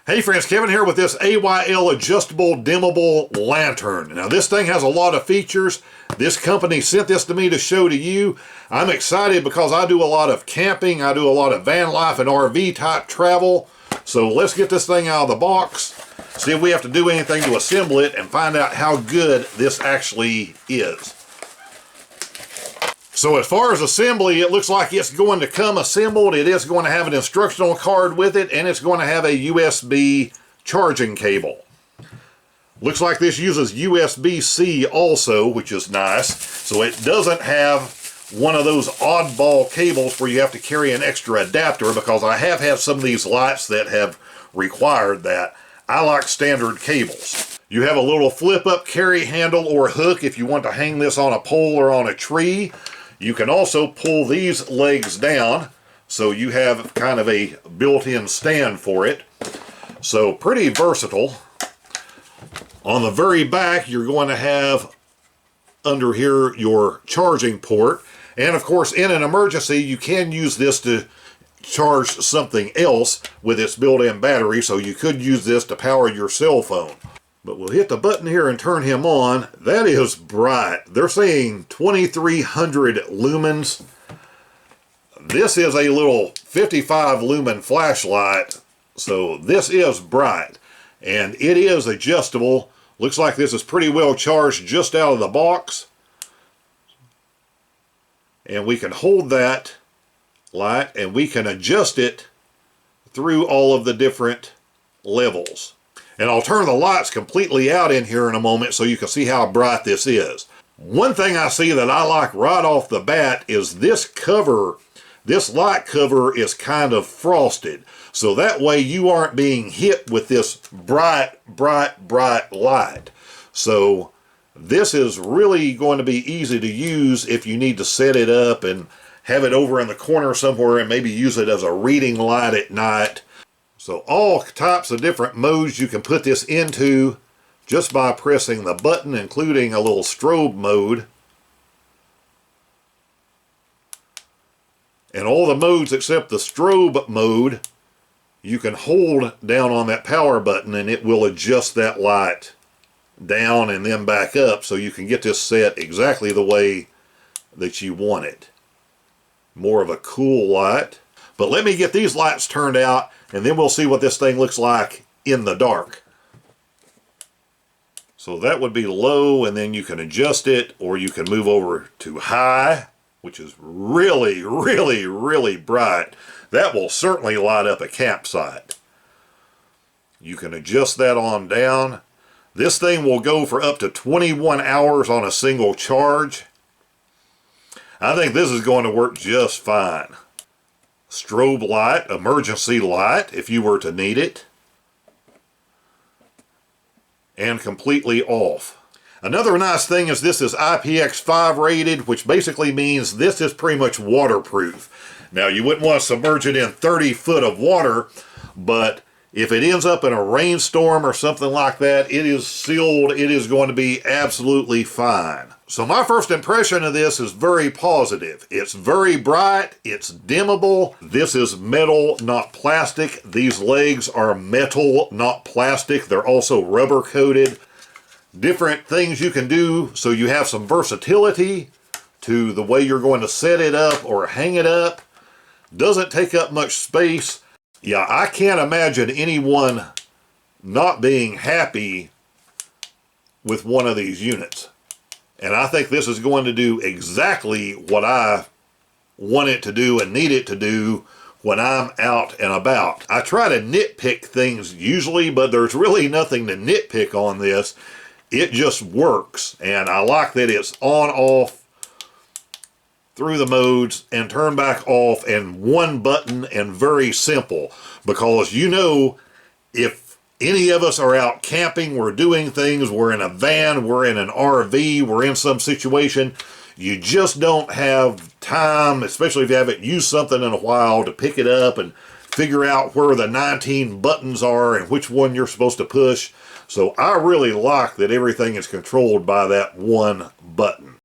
Hey friends, Kevin here with this AYL Adjustable Dimmable Lantern. Now this thing has a lot of features. This company sent this to me to show to you. I'm excited because I do a lot of camping, I do a lot of van life and RV type travel. So let's get this thing out of the box, see if we have to do anything to assemble it, and find out how good this actually is. So as far as assembly, it looks like it's going to come assembled. It is going to have an instructional card with it, and it's going to have a USB charging cable. Looks like this uses USB-C also, which is nice. So it doesn't have one of those oddball cables where you have to carry an extra adapter, because I have had some of these lights that have required that. I like standard cables. You have a little flip-up carry handle or hook if you want to hang this on a pole or on a tree. You can also pull these legs down, so you have kind of a built-in stand for it. So pretty versatile. On the very back, you're going to have under here your charging port. And of course, in an emergency, you can use this to charge something else with its built-in battery, so you could use this to power your cell phone. But we'll hit the button here and turn him on. That is bright. They're saying 2300 lumens. This is a little 55 lumen flashlight, so this is bright. And it is adjustable. Looks like this is pretty well charged just out of the box. And we can hold that light and we can adjust it through all of the different levels. And I'll turn the lights completely out in here in a moment so you can see how bright this is. One thing I see that I like right off the bat is this cover. This light cover is kind of frosted, so that way you aren't being hit with this bright light. So this is really going to be easy to use if you need to set it up and have it over in the corner somewhere and maybe use it as a reading light at night. So all types of different modes you can put this into just by pressing the button, including a little strobe mode. And all the modes except the strobe mode, you can hold down on that power button and it will adjust that light down and then back up, so you can get this set exactly the way that you want it. More of a cool light. But let me get these lights turned out, and then we'll see what this thing looks like in the dark. So that would be low, and then you can adjust it, or you can move over to high, which is really bright. That will certainly light up a campsite. You can adjust that on down. This thing will go for up to 21 hours on a single charge. I think this is going to work just fine. Strobe light, emergency light if you were to need it, and completely off. Another nice thing is this is IPX5 rated, which basically means this is pretty much waterproof. Now you wouldn't want to submerge it in 30 foot of water, but if it ends up in a rainstorm or something like that, it is sealed. It is going to be absolutely fine. So my first impression of this is very positive. It's very bright. It's dimmable. This is metal, not plastic. These legs are metal, not plastic. They're also rubber coated. Different things you can do so you have some versatility to the way you're going to set it up or hang it up. Doesn't take up much space. Yeah, I can't imagine anyone not being happy with one of these units. And I think this is going to do exactly what I want it to do and need it to do when I'm out and about. I try to nitpick things usually, but there's really nothing to nitpick on this. It just works. And I like that it's on, off, through the modes, and turn back off, and one button, and very simple. Because you know, if any of us are out camping, we're doing things, we're in a van, we're in an RV, we're in some situation, you just don't have time, especially if you haven't used something in a while, to pick it up and figure out where the 19 buttons are and which one you're supposed to push. So I really like that everything is controlled by that one button.